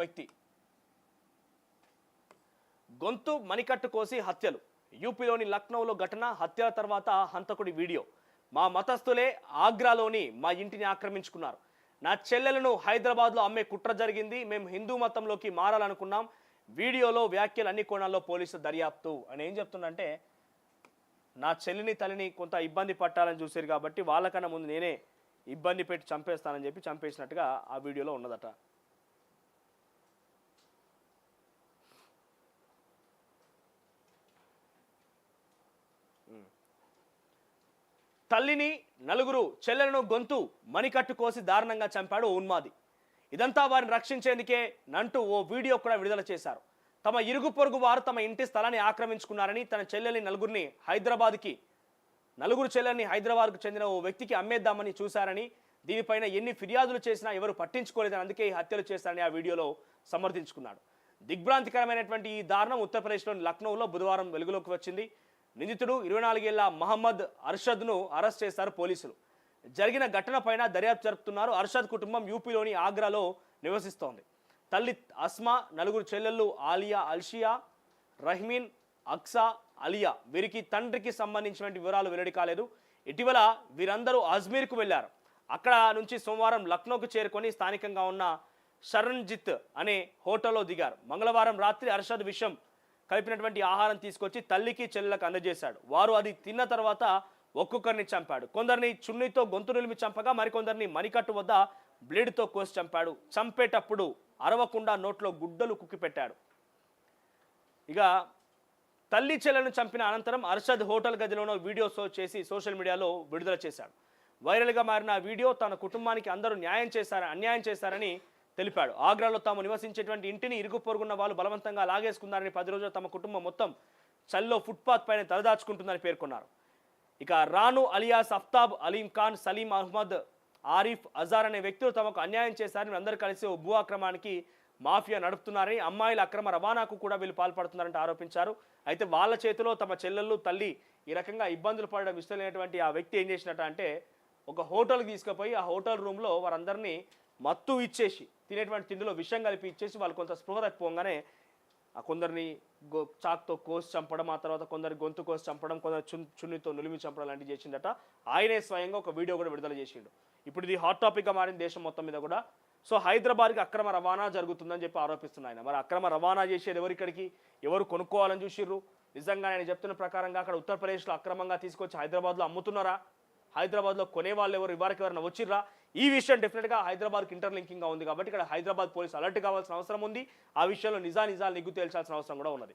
వ్యక్తి గొంతు మణికట్టు కోసి హత్యలు. యూపీలోని లక్నోలో ఘటన, హత్యల తర్వాత హంతకుడి వీడియో. మా మతస్థులే ఆగ్రాలోని మా ఇంటిని ఆక్రమించుకున్నారు. నా చెల్లెలను హైదరాబాద్లో అమ్మే కుట్ర జరిగింది. మేము హిందూ మతంలోకి మారాలనుకున్నాం. వీడియోలో వ్యాఖ్యలు అన్ని కోణాల్లో పోలీసులు దర్యాప్తు అని ఏం చెప్తుందంటే, నా చెల్లిని తల్లిని కొంత ఇబ్బంది పట్టాలని చూశారు కాబట్టి వాళ్ళకన్నా ముందు నేనే ఇబ్బంది పెట్టి చంపేస్తానని చెప్పి చంపేసినట్టుగా ఆ వీడియోలో ఉన్నదట. తల్లిని, నలుగురు చెల్లెలను గొంతు మణికట్టు కోసి దారుణంగా చంపాడు ఉన్మాది. ఇదంతా వారిని రక్షించేందుకే నంటూ ఓ వీడియో కూడా విడుదల చేశారు. తమ ఇరుగు పొరుగు వారు తమ ఇంటి స్థలాన్ని ఆక్రమించుకున్నారని, తన చెల్లెల్ని నలుగురు చెల్లెల్ని హైదరాబాద్కు చెందిన ఓ వ్యక్తికి అమ్మేద్దామని చూశారని, దీనిపైన ఎన్ని ఫిర్యాదులు చేసినా ఎవరు పట్టించుకోలేదని, అందుకే ఈ హత్యలు చేశారని ఆ వీడియోలో సమర్థించుకున్నాడు. దిగ్భ్రాంతికరమైనటువంటి ఈ దారుణం ఉత్తరప్రదేశ్లోని లక్నోలో బుధవారం వెలుగులోకి వచ్చింది. నిందితుడు 24 ఏళ్ల మహమ్మద్ అర్షద్ను అరెస్ట్ చేశారు పోలీసులు. జరిగిన ఘటనపైన దర్యాప్తు జరుపుతున్నారు. అర్షద్ కుటుంబం యూపీలోని ఆగ్రాలో నివసిస్తోంది. తల్లి అస్మా, నలుగురు చెల్లెళ్ళు ఆలియా, అల్షియా, రహ్మీన్, అక్సా, అలియా. వీరికి తండ్రికి సంబంధించిన వివరాలు వెల్లడి కాలేదు. ఇటీవల వీరందరూ అజ్మీర్కు వెళ్లారు. అక్కడ నుంచి సోమవారం లక్నోకు చేరుకొని స్థానికంగా ఉన్న శరణ్జిత్ అనే హోటల్లో దిగారు. మంగళవారం రాత్రి అర్షద్ విషం కలిపినటువంటి ఆహారం తీసుకొచ్చి తల్లికి చెల్లెలకు అందజేశాడు. వారు అది తిన్న తర్వాత ఒక్కొక్కరిని చంపాడు. కొందరిని చున్నీతో గొంతు నిలిమి చంపగా మరికొందరిని మణికట్టు వద్ద బ్లేడ్తో కోసి చంపాడు. చంపేటప్పుడు అరవకుండా నోట్లో గుడ్డలు కుక్కిపెట్టాడు. ఇక తల్లి చెల్లెలను చంపిన అనంతరం అర్షద్ హోటల్ గదిలోనో వీడియో చేసి సోషల్ మీడియాలో విడుదల చేశాడు. వైరల్గా మారిన వీడియో తన కుటుంబానికి అందరూ అన్యాయం చేశారని తెలిపాడు. ఆగ్రాలో తాము నివసించేటువంటి ఇంటిని ఇరుగు పొరుగున్న వాళ్ళు బలవంతంగా లాగేసుకున్నారని, 10 రోజులు తమ కుటుంబం మొత్తం చల్లో ఫుట్పాత్ పైన తలదాచుకుంటుందని పేర్కొన్నారు. ఇక రాను అలియాస్ అఫ్తాబ్, అలీం ఖాన్, సలీం అహ్మద్, ఆరిఫ్, అజార్ అనే వ్యక్తులు తమకు అన్యాయం చేశారని, అందరూ కలిసి ఓ భూ అక్రమానికి మాఫియా నడుపుతున్నారని, అమ్మాయిల అక్రమ రవాణాకు కూడా వీళ్ళు పాల్పడుతున్నారంటే ఆరోపించారు. అయితే వాళ్ళ చేతిలో తమ చెల్లెళ్ళు, తల్లి ఈ రకంగా ఇబ్బందులు పడడం ఇష్టం లేనటువంటి ఆ వ్యక్తి ఏం చేసినట్టు అంటే, ఒక హోటల్కి తీసుకుపోయి ఆ హోటల్ రూమ్లో వారందరినీ మత్తు ఇచ్చేసి, తినేటువంటి తిండిలో విషం కలిపి ఇచ్చేసి వాళ్ళు కొంత స్పృహ తప్పిపోగానే కొందరిని చాక్తో కోసి చంపడం, ఆ తర్వాత కొందరి గొంతు కోసి చంపడం, కొందరు చున్నితో నులిమి చంపడం లాంటివి చేసిందట. ఆయనే స్వయంగా ఒక వీడియో కూడా విడుదల చేసిండు. ఇప్పుడు ఇది హాట్ టాపిక్గా మారింది దేశం మొత్తం మీద కూడా. సో హైదరాబాద్కి అక్రమ రవాణా జరుగుతుందని చెప్పి ఆరోపిస్తున్నాయి ఆయన. మరి అక్రమ రవాణా చేసేది ఎవరిక్కడికి, ఎవరు కొనుక్కోవాలని చూసిర్రు? నిజంగా ఆయన చెప్తున్న ప్రకారంగా అక్కడ ఉత్తరప్రదేశ్లో అక్రమంగా తీసుకొచ్చి హైదరాబాద్లో అమ్ముతున్నారా? హైదరాబాద్లో కొనేవాళ్ళు ఎవరు, ఇవారికి ఎవరైనా వచ్చిర్రా? ఈ విషయం డెఫినెట్గా హైదరాబాద్కి ఇంటర్లింకింగ్గా ఉంది కాబట్టి ఇక్కడ హైదరాబాద్ పోలీసు అలర్ట్ కావాల్సిన అవసరం ఉంది. ఆ విషయంలో నిజాలు నిగ్గు తేల్చాల్సిన అవసరం కూడా ఉన్నది.